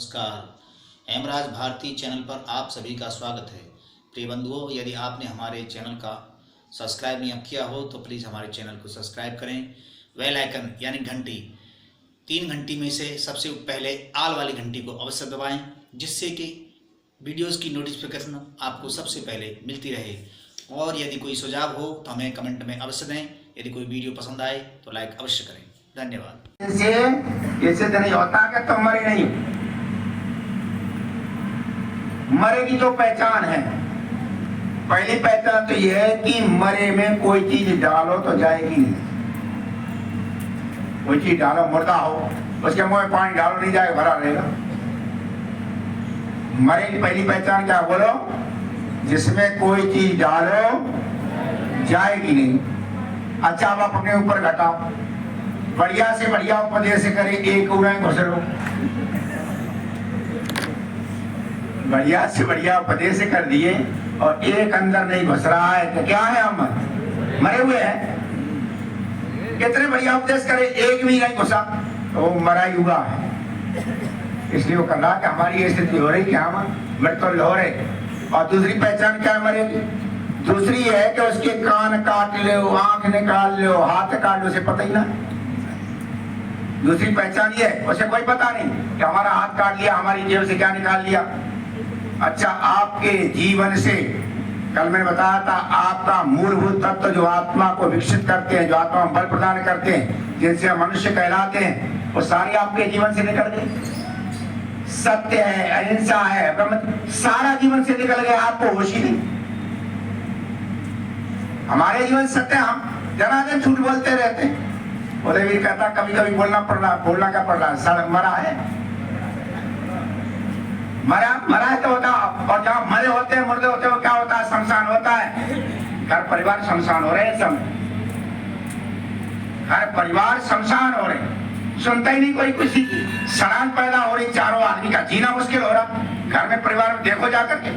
नमस्कार। हेमराज भारती चैनल पर आप सभी का स्वागत है। प्रिय बंधुओं, यदि आपने हमारे चैनल का सब्सक्राइब नहीं किया हो तो प्लीज़ हमारे चैनल को सब्सक्राइब करें। बेल आइकन यानी घंटी, 3 घंटी में से सबसे पहले आल वाली घंटी को अवश्य दबाएं, जिससे कि वीडियोस की नोटिफिकेशन आपको सबसे पहले मिलती रहे। और यदि कोई सुझाव हो तो हमें कमेंट में अवश्य दें। यदि कोई वीडियो पसंद आए तो लाइक अवश्य करें। धन्यवाद। इससे नहीं होता कि तुम मरे नहीं, मरे की तो पहचान है। पहली पहचान तो यह है कि मरे में कोई चीज डालो तो जाएगी नहीं। कोई चीज डालो, मुर्दा हो, उसके मुंह में पानी डालो नहीं जाएगा, भरा रहेगा। मरे की पहली पहचान क्या बोलो? जिसमें कोई चीज डालो जाएगी नहीं। अच्छा, आप अपने ऊपर घटाओ, बढ़िया से बढ़िया उपदेश करे, एक उड़ाएं घुस लो, बढ़िया से बढ़िया उपदेश कर दिए और एक अंदर नहीं घुस रहा है तो क्या है? हम मरे हुए हैं। कितने बढ़िया उपदेश करे, एक भी नहीं घुसा तो वो मरा ही हुआ है। इसलिए वो कर रहा कि हमारी स्थिति हो रही कि हम मृत्यु हो रहे। और दूसरी पहचान क्या है मरे की? दूसरी है कि उसके कान काट लो, आंख निकाल लो, हाथ काट लो, उसे पता ही ना। दूसरी पहचान ये है, उसे कोई पता नहीं कि हमारा हाथ काट लिया, हमारी जेब से क्या निकाल लिया। अच्छा, आपके जीवन से कल मैंने बताया था, आपका मूलभूत तत्व जो आत्मा को विकसित करते हैं, जो आत्मा बल प्रदान करते हैं, जिनसे मनुष्य कहलाते हैं, वो सारी आपके जीवन से निकल गई। सत्य है, अहिंसा है, ब्रह्म, सारा जीवन से निकल गया, आपको होश ही नहीं। हमारे जीवन सत्य, हम जनाजन झूठ बोलते रहते हैं। उदयवीर कहता कभी कभी बोलना क्या पड़ रहा है? सड़क मरा है, मरा है तो होता। और जहाँ मरे होते हैं, मुर्दे होते हैं, वो क्या होता है? शमशान होता है। घर परिवार शमशान हो रहे हैं सब, घर परिवार शमशान हो रहे, सुनता ही नहीं कोई किसी की। सड़ान पैदा हो रही, चारों आदमी का जीना मुश्किल हो रहा। घर में परिवार में देखो जाकर के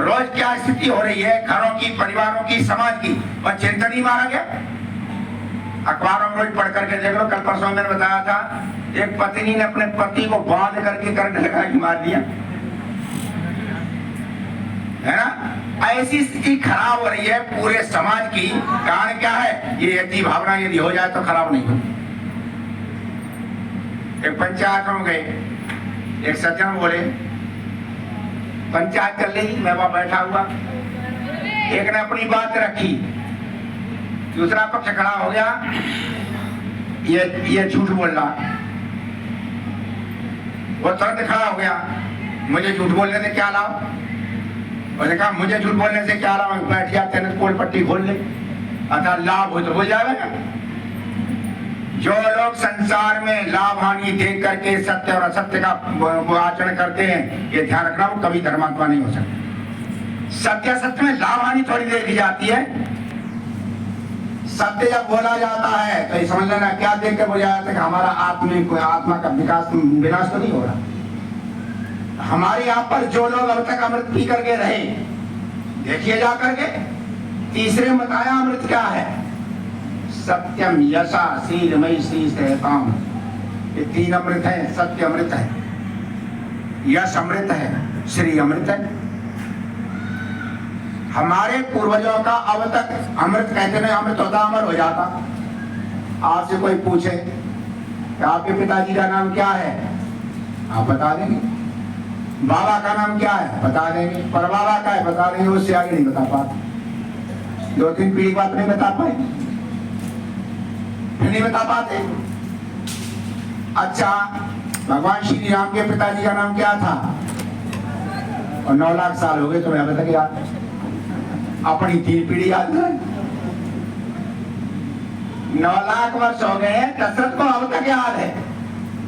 रोज क्या स्थिति हो रही है, घरों की, परिवारों की, समाज की। और चिंतन ही मारा गया। अखबारों में रोज पढ़ करके देख लो। कल परसों मैंने बताया था, एक पत्नी ने अपने पति को बांध करके करंट लगा के मार दिया, है ना। ऐसी स्थिति खराब हो रही है पूरे समाज की। कारण क्या है? ये यति भावना यदि हो जाए तो खराब नहीं हो। एक पंचायत में गए, एक सज्जन बोले, पंचायत चल रही, मैं वहां बैठा हुआ, एक ने अपनी बात रखी, दूसरा पक्ष खड़ा हो गया, ये झूठ बोल रहा। वो तुरंत खड़ा हो गया, मुझे झूठ बोलने से क्या लाभ? उसने कहा मुझे झूठ बोलने से क्या लाभ? बैठ गया, तेने कोल पट्टी खोल ले, अतः लाभ हो तो हो जाएगा। जो लोग संसार में लाभ हानि देख करके सत्य और असत्य का आचरण करते हैं, ये ध्यान रखना, वो कभी धर्मात्मा नहीं हो सकते। सत्य सत्य में लाभ हानि थोड़ी देखी जाती है। सत्य जब बोला जाता है तो ये समझ लेना, क्या देख के बोला जाता है कि हमारा आत्मा का विनाश तो नहीं हो रहा। हमारे यहाँ पर जो लोग अब तक अमृत पी करके रहे, देखिए जा करके, तीसरे बताया अमृत क्या है? सत्यम यशा शीलमयी श्री सहताम। ये 3 अमृत है। सत्य अमृत है, यश अमृत है, श्री अमृत है। हमारे पूर्वजों का अब तक अमृत कहते नहीं, अमृत होता अमर हो जाता। आपसे कोई पूछे कि आपके पिताजी का नाम क्या है, आप बता देंगे। बाबा का नाम क्या है, बता देंगे। पर बाबा का है, बता देंगे, उससे आगे नहीं बता पाते। 2-3 पीढ़ी बात नहीं बता पाए, फिर नहीं बता पाते। अच्छा, भगवान श्री राम के पिताजी का नाम क्या था? और 9 लाख साल हो गए तो मैं अभी तक याद, अपनी 3 पीढ़ी याद है। 9 लाख वर्ष हो गए, दशरथ को अब तक याद है।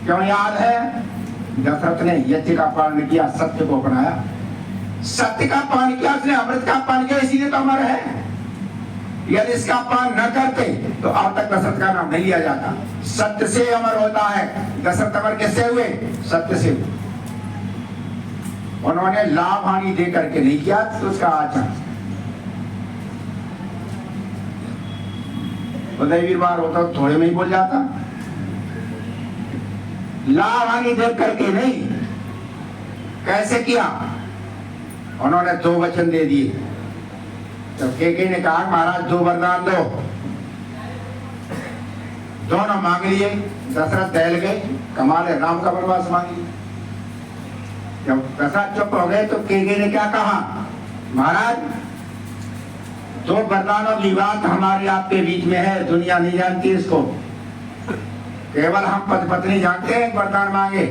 क्यों याद है? दशरथ ने यज्ञ का पालन किया, सत्य को अपनाया, सत्य का पान किया, उसने अमृत का पान किया, इसीलिए तो अमर है। यदि इसका पान न करते तो अब तक दशरथ का नाम नहीं लिया जाता। सत्य से अमर होता है। दशरथ अमर कैसे हुए? सत्य से। उन्होंने लाभ हानि दे करके नहीं किया, तो उसका आचरण। उदयवीर बार होता तो थोड़े में ही बोल जाता, लाभ हानि देख करके नहीं, कैसे किया? उन्होंने 2 वचन दे दिए। तो केकई ने कहा महाराज 2 वरदान दो। दोनों मांग लिए। दशरथ दहल गए, कमाल है, राम का वनवास मांग लिया। जब दशरथ चुप हो गए तो केकई ने क्या कहा? महाराज 2 वरदानों की बात हमारे आपके बीच में है, दुनिया नहीं जानती इसको, केवल हम पति पत्नी जानते हैं। वरदान मांगे,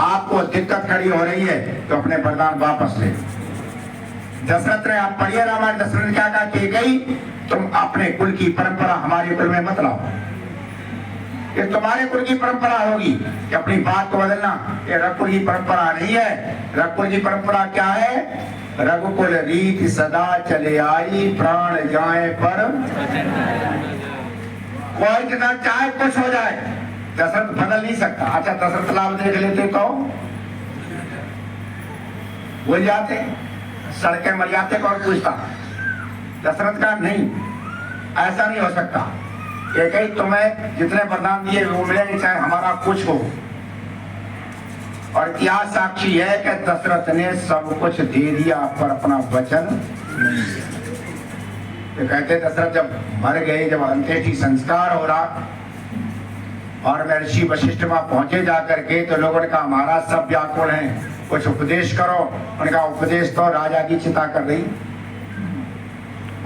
आपको दिक्कत खड़ी हो रही है तो अपने वरदान वापस ले। दशरथ ने, आप पढ़िए रामायण, दशरथ ने क्या कहा? केकई तुम अपने कुल की परंपरा हमारे कुल में मत लाओ, ये तुम्हारे कुल की परंपरा होगी कि अपनी बात को बदलना। ये रघुकुल की परंपरा नहीं है। रघुकुल की परंपरा क्या है? रघुकुल रीत सदा चले आई, प्राण जाए पर कोई जितना चाहे कुछ हो जाए, दशरथ बदल नहीं सकता। अच्छा दशरथ लाभ देख लेते तो भूल जाते, सड़कें मर जाते, कौन पूछता? दशरथ का नहीं, ऐसा नहीं हो सकता। केकई तुम्हें जितने वरदान दिए वो मिलेंगे चाहे हमारा कुछ हो। और इतिहास साक्षी है कि दशरथ ने सब कुछ दे दिया पर अपना वचन नहीं दिया। तो कहते दशरथ जब मर गए, जब अंत्येष्टि संस्कार हो रहा और महर्षि वशिष्ठ वहां पहुंचे जाकर के, तो लोगों ने कहा महाराज सब व्याकुल हैं, कुछ उपदेश करो। उन्होंने कहा उपदेश तो राजा की चिता कर रही,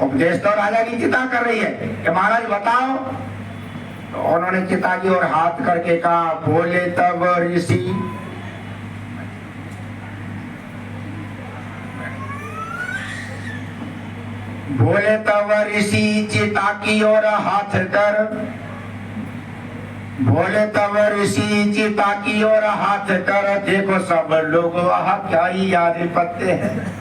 उपदेश तो राजा की चिता कर रही है कि महाराज बताओ। तो उन्होंने चिता की ओर हाथ करके कहा, बोले तब ऋषि, बोले तब ऋषि चिता की ओर हाथ कर, बोले तब ऋषि चिता की ओर हाथ कर, देखो सब लोग वहां क्या ही आधिपत्य है।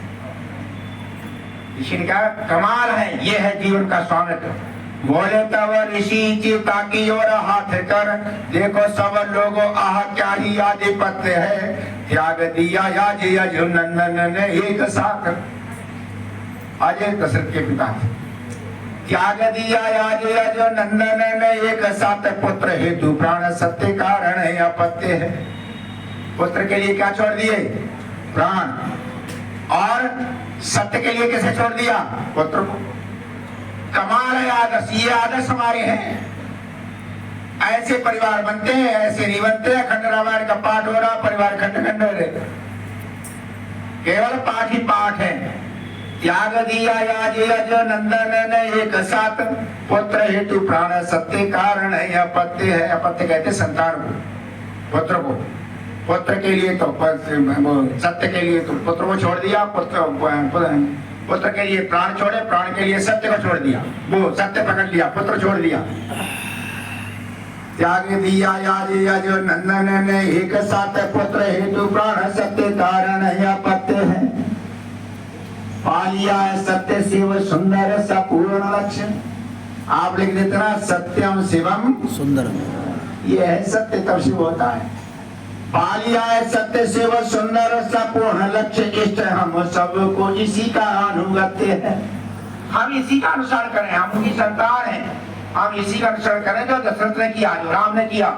ऋषि ने कहा कमाल है, ये है जीवन का स्वामित्व। बोले तब ऋषि चिता की ओर हाथ कर, देखो सब लोग आह क्या ही आधिपत्य है। त्याग दिया याज यजुनंदन ने एक साथ, अजय दशरथ के पिता थे, त्याग दिया याज यजुनंदन ने एक साथ, पुत्र हेतु प्राण सत्य कारण है अपत्य है। पुत्र के लिए क्या छोड़ दिए? प्राण। और सत्य के लिए कैसे छोड़ दिया? पुत्र को। कमाल है आदर्श, ये आदर्श हमारे हैं। ऐसे परिवार बनते हैं, ऐसे नहीं बनते हैं। खंड रामायण का पाठ हो रहा, परिवार खंड खंड हो रहे, केवल पाठ ही पाठ है। त्याग दिया याज यजुनंदन ने एक साथ, पुत्र हेतु प्राण सत्य कारण है अपत्य है। अपत्य कहते संतान को, पुत्र को। पुत्र के लिए तो सत्य के लिए तो पुत्र को छोड़ दिया, पुत्र के लिए प्राण छोड़े, प्राण के लिए सत्य को छोड़ दिया, वो सत्य पकड़ लिया, पुत्र छोड़ दिया। त्याग दिया याज यजुनंदन ने एक साथ, पुत्र हेतु प्राण सत्य कारण है अपत्य है। पालिया है सत्य शिव सुंदर सपूर्ण लक्ष्य। आप लिख देते ना सत्यम शिवम सुंदरम, ये है सत्य तब शिव होता है। पालिया है सत्य शिव सुंदर सपूर्ण लक्ष्य, इष्ट हम सबको इसी का अनुगत्य है। हम इसी का अनुसरण करें, हम उनकी संतान हैं, हम इसी का अनुसरण करें जो दशरथ ने किया, जो राम ने किया।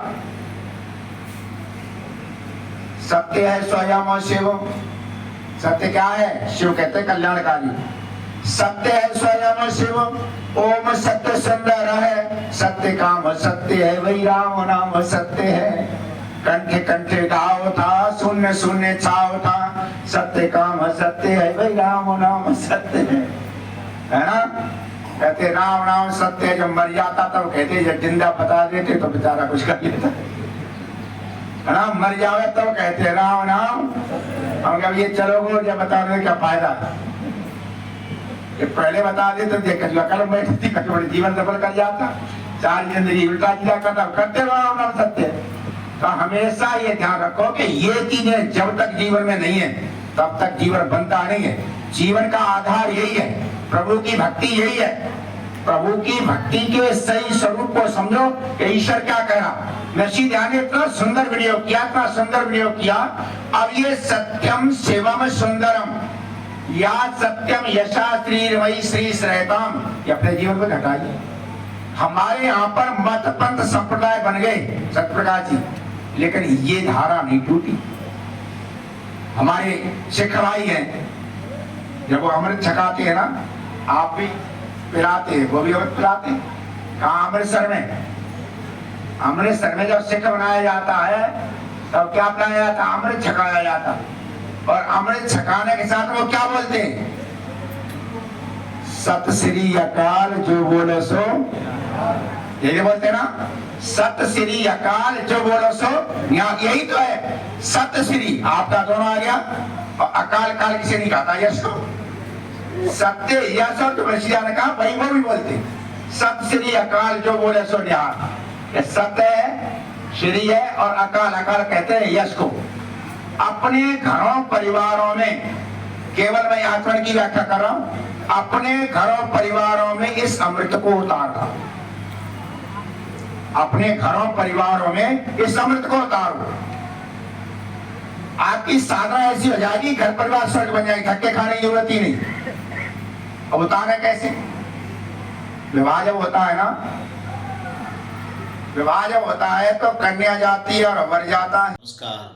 सत्य है स्वयं शिव। सत्य क्या है? शिव कहते हैं कल्याणकारी। सत्य है स्वयं शिव, ओम सत्य सुंदर है, सत्य काम सत्य है, वही राम नाम सत्य है। कंठे कंठे गाओ था, शून्य शून्य छाओ था, सत्य काम सत्य है, वही राम नाम सत्य है ना? कहते राम नाम सत्य है। जब मर जाता तब कहते जब जिंदा बता देते तो बेचारा कुछ कर लेता है ना। मर जावे तब कहते राम नाम, हम कब ये चलोगे जब बता दे क्या फायदा? ये पहले बता दे तो देख कल बैठती कटोरी जीवन सफल कर जाता, सारी जिंदगी उल्टा सीधा करता, करते राम नाम सत्य। तो हमेशा ये ध्यान रखो कि ये चीजें जब तक जीवन में नहीं है तब तक जीवन बनता नहीं है। जीवन का आधार यही है, प्रभु की भक्ति यही है। प्रभु की भक्ति के सही स्वरूप को समझो कि ईश्वर क्या कह रहा। महर्षि ध्यान ने इतना सुंदर विनियोग किया, इतना सुंदर विनियोग किया। अब ये सत्यम शिवम सुंदरम या सत्यम यशा श्री वही श्री श्रेयताम, ये अपने जीवन में घटाइए। हमारे यहाँ पर मत पंथ संप्रदाय बन गए सत्यप्रकाश जी, लेकिन ये धारा नहीं टूटी। हमारे सिख भाई हैं, जब वो अमृत छकाते हैं ना, आप भी पिलाते हैं, वो भी अमृत पिलाते हैं। कहाँ? अमृतसर में। अमृतसर में जब सिख बनाया जाता है तब क्या बनाया जाता? अमृत छकाया जाता। और अमृत छकाने के साथ वो क्या बोलते हैं? सत श्री अकाल जो बोलो सो, यही बोलते हैं ना, सत श्री अकाल जो बोलो सो। यहाँ यही तो है, सत श्री आपका दोनों आ गया, और अकाल काल किसे नहीं कहता? यश को। सत्य यश और तुलसी ने कहा भाई वो भी बोलते, सत श्री अकाल जो बोले सो निहाल। सत्य है, श्री है, और अकाल, अकाल कहते हैं यश को। अपने घरों परिवारों में, केवल मैं आचरण की व्याख्या कर रहा हूं, अपने घरों परिवारों में इस अमृत को उतारना। अपने घरों परिवारों में इस अमृत को उतारो। आपकी साधना ऐसी हो जाएगी, घर परिवार स्वर्ग बन जाएगी, धक्के खाने की जरूरत ही नहीं। अब उतारना कैसे? विवाह जब होता है ना, विवाह जब होता है तो कन्या जाती है और वर जाता है। नमस्कार,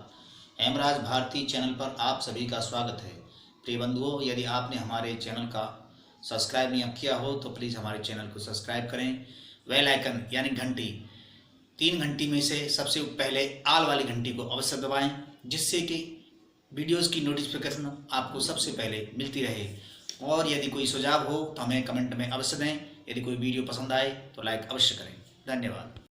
हेमराज भारती चैनल पर आप सभी का स्वागत है। प्रिय बंधुओं, यदि आपने हमारे चैनल का सब्सक्राइब नहीं किया हो तो प्लीज़ हमारे चैनल को सब्सक्राइब करें। बेल आइकन यानी घंटी, 3 घंटी में से सबसे पहले आल वाली घंटी को अवश्य दबाएं, जिससे कि वीडियोस की नोटिफिकेशन आपको सबसे पहले मिलती रहे। और यदि कोई सुझाव हो तो हमें कमेंट में अवश्य दें। यदि कोई वीडियो पसंद आए तो लाइक अवश्य करें। धन्यवाद।